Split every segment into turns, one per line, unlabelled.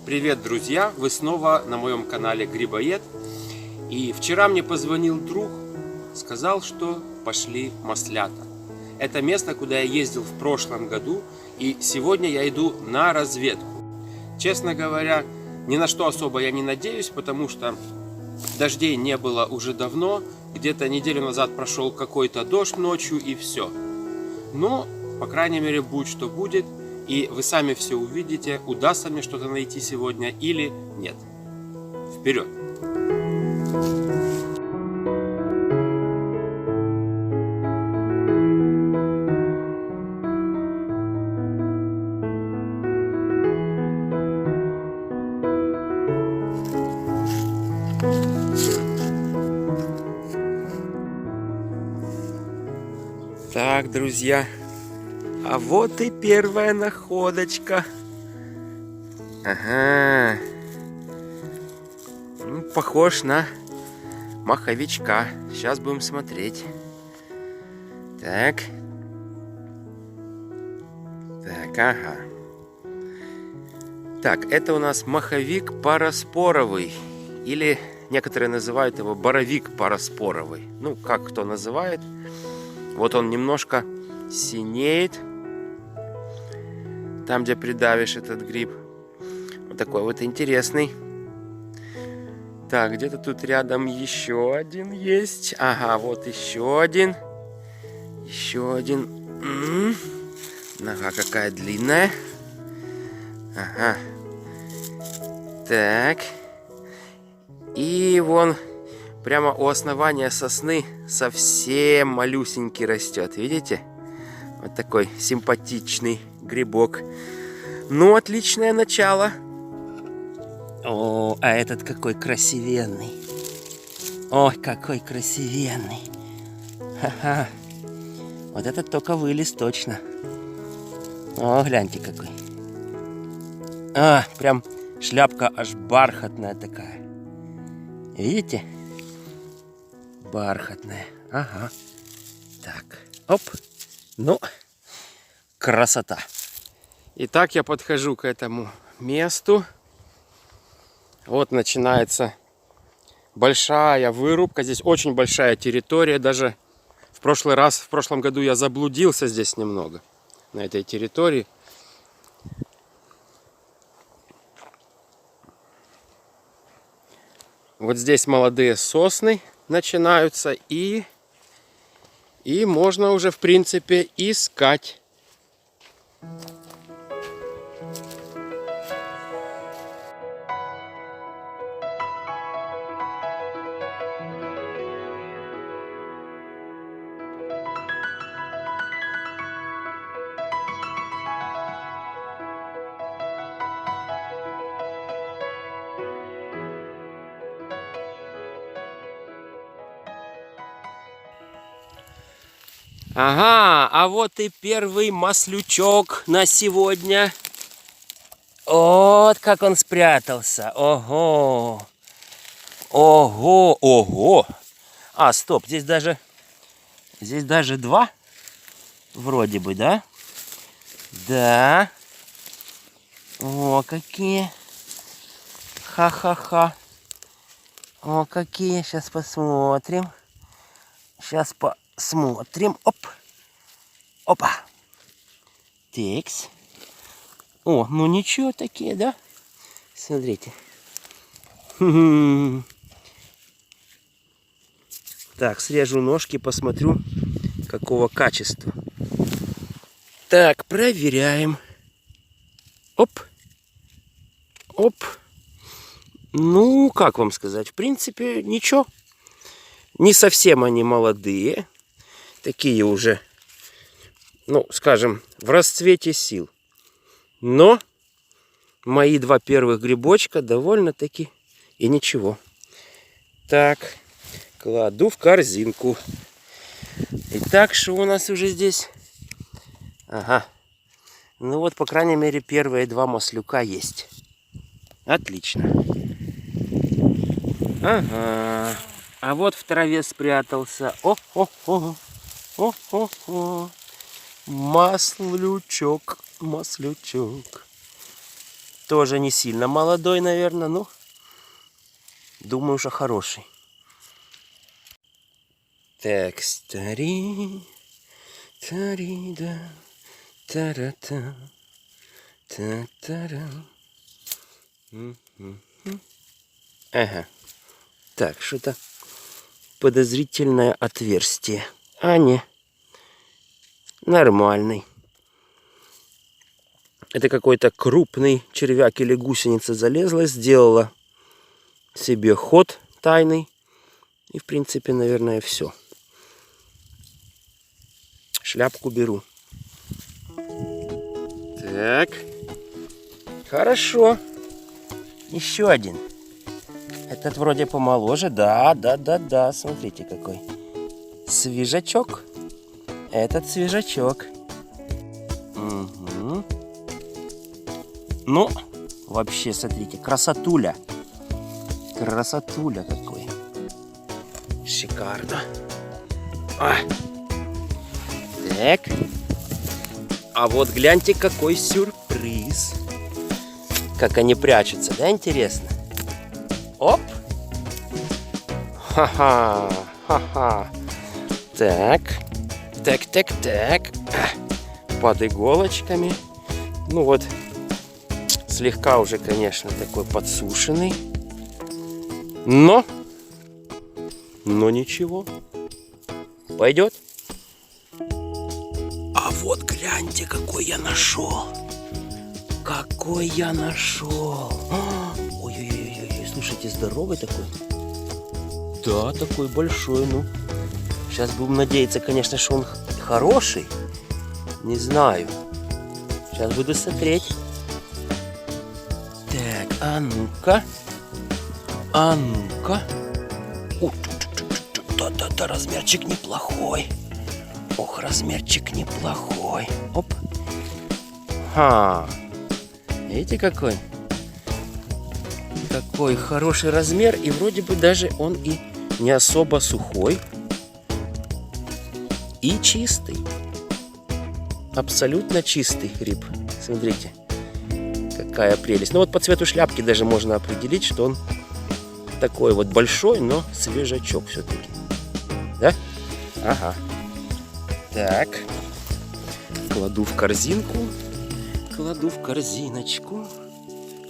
Привет, друзья! Вы снова на моем канале Грибоед. И вчера мне позвонил друг, сказал, что пошли маслята. Это место, куда я ездил в прошлом году, и сегодня я иду на разведку. Честно говоря, ни на что особо я не надеюсь, потому что дождей не было уже давно. Где-то неделю назад прошел какой-то дождь ночью и все. Но, по крайней мере, будь что будет. И вы сами все увидите, удастся мне что-то найти сегодня или нет. Вперед! Так, друзья. А вот и первая находочка. Ага. Ну, похож на маховичка. Сейчас будем смотреть. Так. Так, ага. Так, это у нас маховик параспоровый. Или некоторые называют его боровик параспоровый. Ну, как кто называет. Вот он немножко синеет. Там, где придавишь этот гриб. Вот такой вот интересный. Так, где-то тут рядом еще один есть. Ага, вот еще один. Еще один. Нога какая длинная. Ага. Так. И вон прямо у основания сосны совсем малюсенький растет. Видите? Вот такой симпатичный грибок. Ну, отличное начало. О, а этот какой красивенный. Ой, какой красивенный. Ха-ха. Вот этот только вылез точно. О, гляньте какой. А, прям шляпка аж бархатная такая. Видите? Бархатная. Ага. Так, оп. Ну, красота. Итак, я подхожу к этому месту. Вот начинается большая вырубка. Здесь очень большая территория. Даже в прошлом году я заблудился здесь немного. На этой территории. Вот здесь молодые сосны начинаются. И можно уже, в принципе, искать. Ага, а вот и первый маслючок на сегодня. Вот как он спрятался. Ого. Ого, ого. А, стоп, здесь даже два. Вроде бы, да? Да. О, какие. Ха-ха-ха. О, какие. Сейчас посмотрим. Сейчас посмотрим. Оп. Опа. Текс. О, ну ничего такие, да? Смотрите. Так, срежу ножки, посмотрю, какого качества. Так, проверяем. Оп. Оп. Ну, как вам сказать? В принципе, ничего. Не совсем они молодые. Такие уже, ну, скажем, в расцвете сил. Но мои два первых грибочка довольно-таки и ничего. Так, кладу в корзинку. Итак, что у нас уже здесь? Ага. Ну вот, по крайней мере, первые два маслюка есть. Отлично. Ага. А вот в траве спрятался. О-хо-хо. О-хо-хо. Маслючок. Маслючок. Тоже не сильно молодой, наверное, но думаю, что хороший. Так, стари, тари-да, тара-та, та-тара. Ага. Так, что-то подозрительное отверстие. А не, нормальный. Это какой-то крупный червяк или гусеница залезла, сделала себе ход тайный. И в принципе, наверное, все. Шляпку беру. Так. Хорошо. Еще один. Этот вроде помоложе. Да. Смотрите какой. Свежачок. Этот свежачок. Угу. Ну, вообще, смотрите, красотуля. Красотуля какой. Шикарно. Так. А вот гляньте, какой сюрприз. Как они прячутся, да, интересно? Оп. Ха-ха. Ха-ха. Так. Так. Под иголочками. Ну вот. Слегка уже, конечно, такой подсушенный. Но ничего. Пойдет. А вот гляньте, какой я нашел. Какой я нашел. Ой-ой-ой, слушайте, здоровый такой. Да, такой большой, ну. Сейчас будем надеяться, конечно, что он хороший. Не знаю. Сейчас буду смотреть. Так, а ну-ка. А ну-ка. Да, размерчик неплохой. Ох, размерчик неплохой. Оп. Видите, какой? Какой хороший размер. И вроде бы даже он и не особо сухой. И чистый. Абсолютно чистый гриб. Смотрите. Какая прелесть. Ну вот по цвету шляпки даже можно определить, что он такой вот большой, но свежачок все-таки. Да? Ага. Так. Кладу в корзинку. Кладу в корзиночку.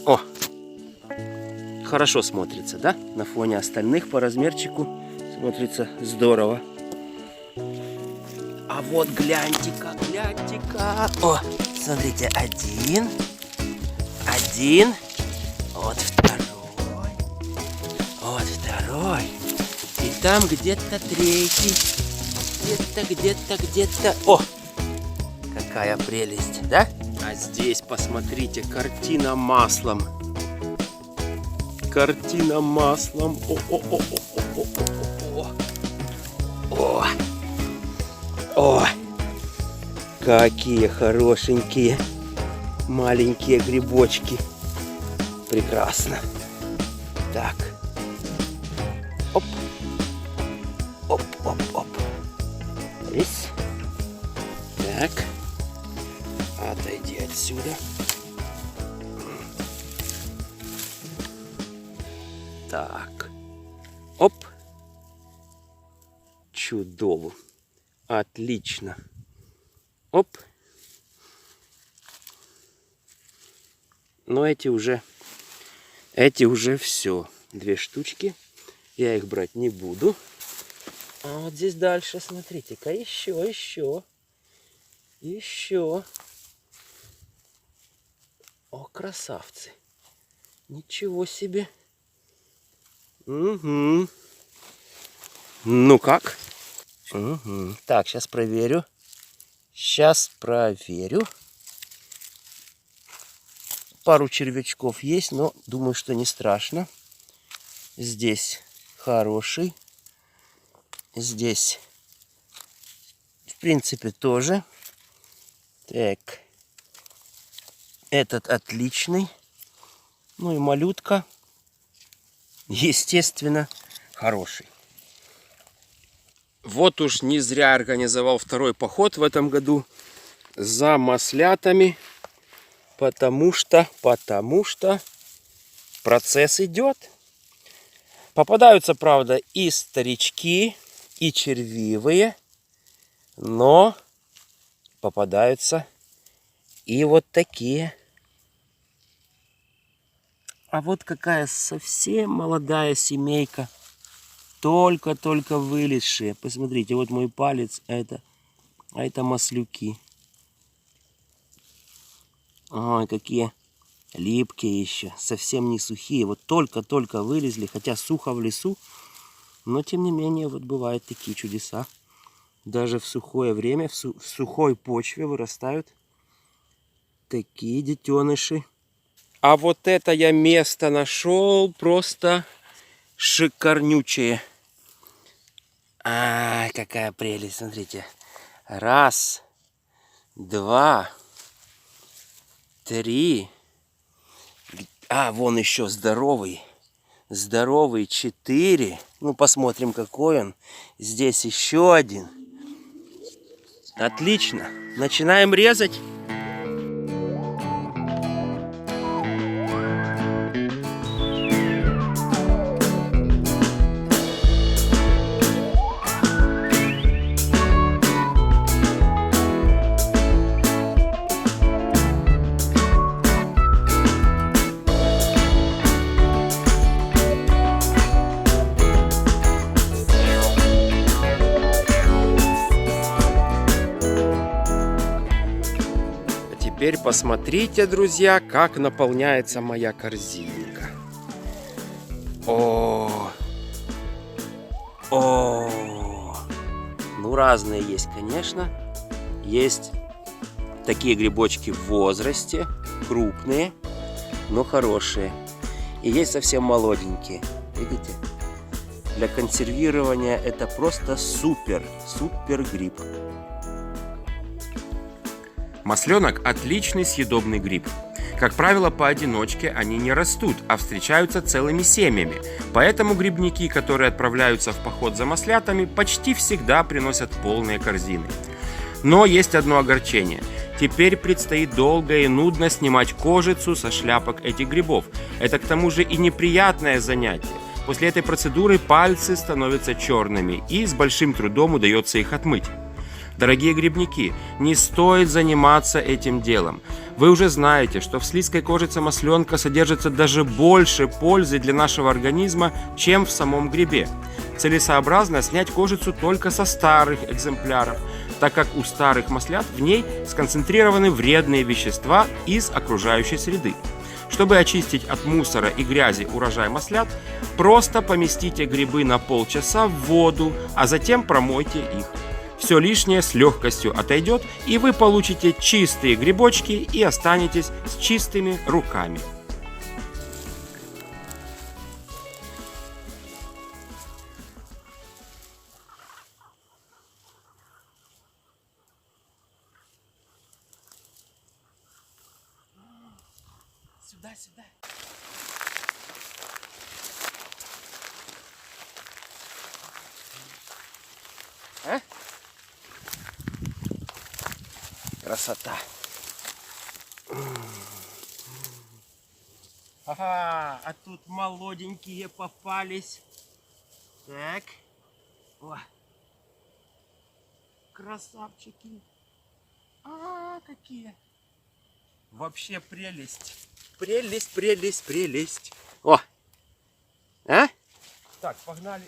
О! Хорошо смотрится, да? На фоне остальных по размерчику смотрится здорово. А вот гляньте-ка, гляньте-ка. О, смотрите, один. Вот второй. Вот второй. И там где-то третий. Где-то. О! Какая прелесть, да? А здесь, посмотрите, картина маслом. Картина маслом. О! Какие хорошенькие маленькие грибочки. Прекрасно. Так. Оп. Здесь. Так. Отойди отсюда. Так. Оп. Чудово. Отлично. Оп. Но эти уже все. 2 штучки. Я их брать не буду. А вот здесь дальше, смотрите-ка, еще. О, красавцы. Ничего себе. Угу. Ну как? Угу. Так, сейчас проверю. Пару червячков есть, но думаю, что не страшно. Здесь хороший. Здесь, в принципе, тоже. Так. Этот отличный. Ну и малютка, естественно, хороший. Вот уж не зря организовал второй поход в этом году за маслятами. Потому что процесс идет. Попадаются, правда, и старички, и червивые, но попадаются и вот такие. А вот какая совсем молодая семейка, только-только вылезшие. Посмотрите, вот мой палец, а это маслюки. Ой, какие липкие еще, совсем не сухие. Вот только-только вылезли, хотя сухо в лесу, но тем не менее вот бывают такие чудеса. Даже в сухое время, в сухой почве вырастают такие детеныши. А вот это я место нашел просто шикарнючее. А, какая прелесть, смотрите. Раз, два, три. А, вон еще здоровый. Здоровый, 4. Ну, посмотрим, какой он. Здесь еще один. Отлично. Начинаем резать. Теперь посмотрите, друзья, как наполняется моя корзинка. О! Ну, разные есть, конечно. Есть такие грибочки в возрасте, крупные, но хорошие. И есть совсем молоденькие. Видите? Для консервирования это просто супер гриб. Масленок – отличный съедобный гриб. Как правило, поодиночке они не растут, а встречаются целыми семьями. Поэтому грибники, которые отправляются в поход за маслятами, почти всегда приносят полные корзины. Но есть одно огорчение. Теперь предстоит долго и нудно снимать кожицу со шляпок этих грибов. Это к тому же и неприятное занятие. После этой процедуры пальцы становятся черными, и с большим трудом удается их отмыть. Дорогие грибники, не стоит заниматься этим делом. Вы уже знаете, что в слизкой кожице масленка содержится даже больше пользы для нашего организма, чем в самом грибе. Целесообразно снять кожицу только со старых экземпляров, так как у старых маслят в ней сконцентрированы вредные вещества из окружающей среды. Чтобы очистить от мусора и грязи урожай маслят, просто поместите грибы на полчаса в воду, а затем промойте их. Все лишнее с легкостью отойдет, и вы получите чистые грибочки и останетесь с чистыми руками. Сюда. А? Красота. Ага, а тут молоденькие попались. Так. О. Красавчики. Какие. Вообще прелесть. Прелесть. О. А? Так, погнали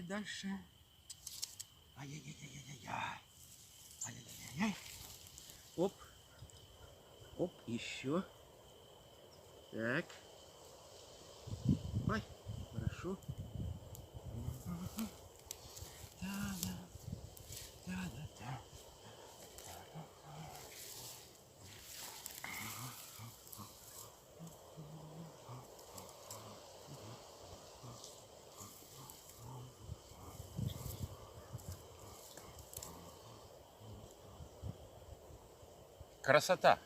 дальше. Ай-яй-яй-яй-яй. Оп, еще. Так. Ой, хорошо. Да. Красота.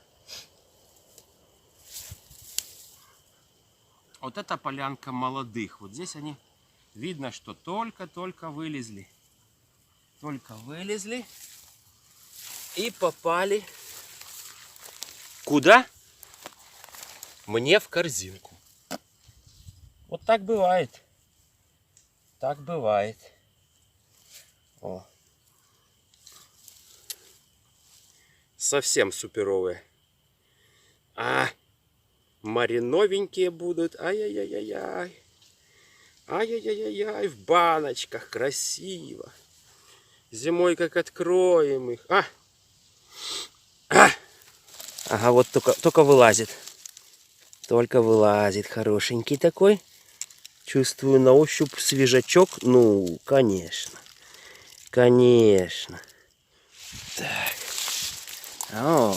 Вот эта полянка молодых. Вот здесь они, видно, что только вылезли. И попали Куда? Мне в корзинку. Вот так бывает. Так бывает. О. Совсем суперовые. Мариновенькие будут. Ай-яй-яй-яй. Ай-яй-яй-яй. В баночках. Красиво. Зимой как откроем их. Ага, вот только вылазит. Только вылазит. Хорошенький такой. Чувствую на ощупь свежачок. Ну, конечно. Конечно. Так. А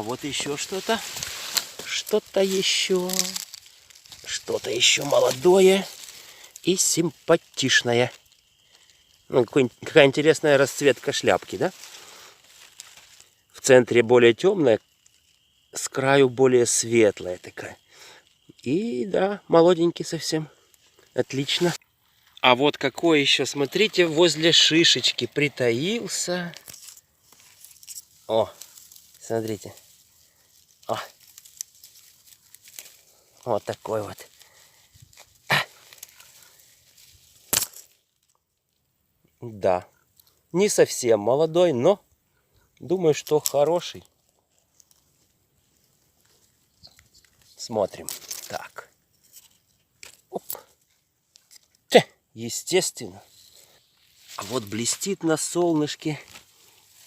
вот еще что-то. Что-то еще. Что-то еще молодое и симпатичное. Ну, какая интересная расцветка шляпки, да? В центре более темная, с краю более светлая такая. И да, молоденький совсем. Отлично. А вот какой еще, смотрите, возле шишечки притаился. О, смотрите. О. Вот такой вот. Да, не совсем молодой, но думаю, что хороший. Смотрим. Так. Оп. Естественно. А вот блестит на солнышке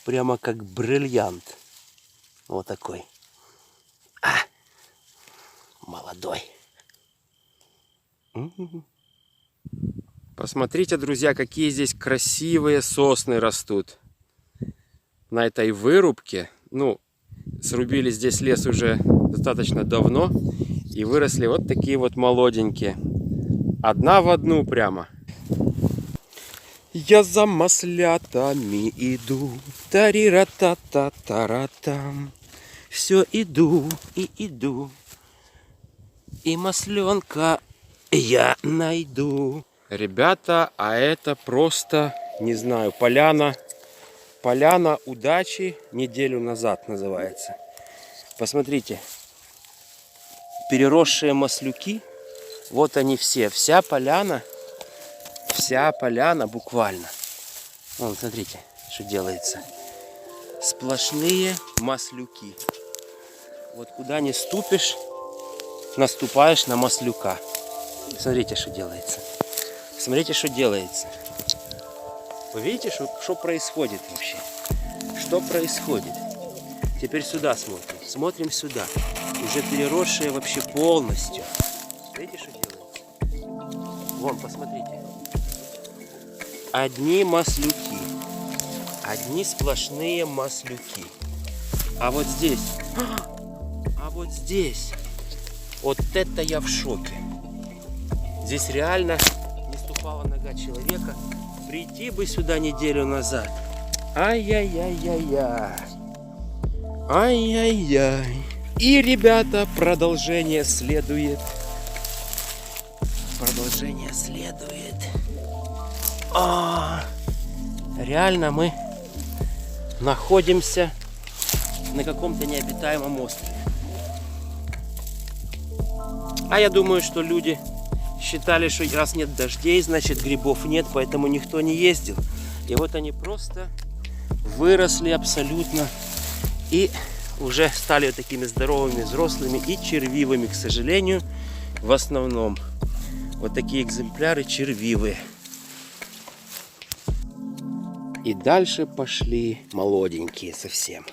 прямо как бриллиант. Вот такой. Молодой. Посмотрите, друзья, какие здесь красивые сосны растут. На этой вырубке, ну, срубили здесь лес уже достаточно давно. И выросли вот такие вот молоденькие. Одна в одну прямо. Я за маслятами иду. Тарира-та-та-та-ра-там. Все иду и иду. И масленка я найду. Ребята, а это просто, не знаю, поляна удачи неделю назад называется. Посмотрите, переросшие маслюки, вот они все, вся поляна буквально. Вон, смотрите, что делается. Сплошные маслюки. Вот куда ни ступишь, наступаешь на маслюка. Смотрите, что делается. Смотрите, что делается. Вы видите, что происходит вообще? Что происходит? Теперь сюда смотрим. Смотрим сюда. Уже переросшие вообще полностью. Видите, что делается? Вон, посмотрите. Одни маслюки. Одни сплошные маслюки. А вот здесь. Вот это я в шоке. Здесь реально не ступала нога человека. Прийти бы сюда неделю назад. Ай-яй-яй-яй-яй. Ай-яй-яй. И, ребята, продолжение следует. Продолжение следует. Реально мы находимся на каком-то необитаемом острове. А я думаю, что люди считали, что раз нет дождей, значит грибов нет, поэтому никто не ездил. И вот они просто выросли абсолютно и уже стали вот такими здоровыми, взрослыми и червивыми, к сожалению, в основном. Вот такие экземпляры червивые. И дальше пошли молоденькие совсем.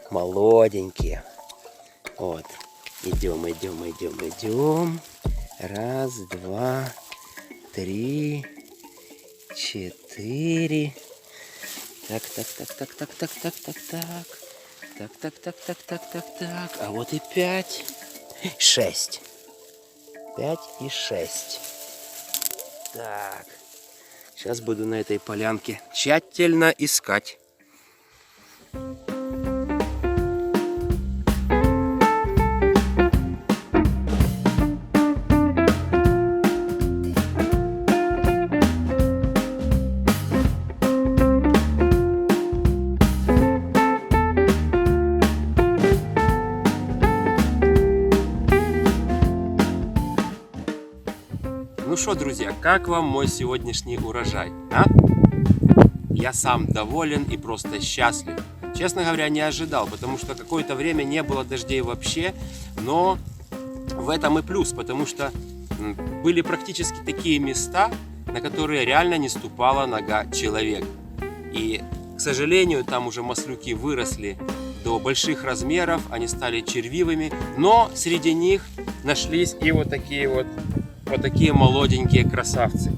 Молоденькие. Вот. Идем. Раз, два, три, четыре. Так. А вот и 5, 6. 5 и 6. Так. Сейчас буду на этой полянке тщательно искать. что, друзья, как вам мой сегодняшний урожай? А? Я сам доволен и просто счастлив. Честно говоря, не ожидал, потому что какое-то время не было дождей вообще, но в этом и плюс, потому что были практически такие места, на которые реально не ступала нога человека. И, к сожалению, там уже маслюки выросли до больших размеров, они стали червивыми, но среди них нашлись и вот такие молоденькие красавцы.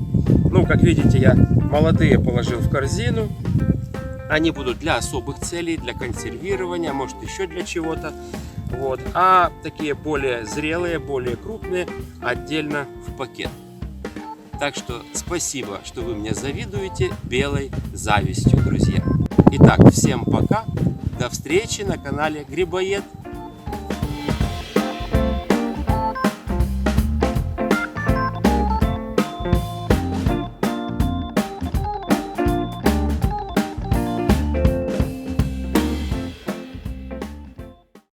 Ну, как видите, я молодые положил в корзину. Они будут для особых целей, для консервирования, может еще для чего-то. Вот. А такие более зрелые, более крупные отдельно в пакет. Так что спасибо, что вы мне завидуете белой завистью, друзья. Итак, всем пока. До встречи на канале Грибоед.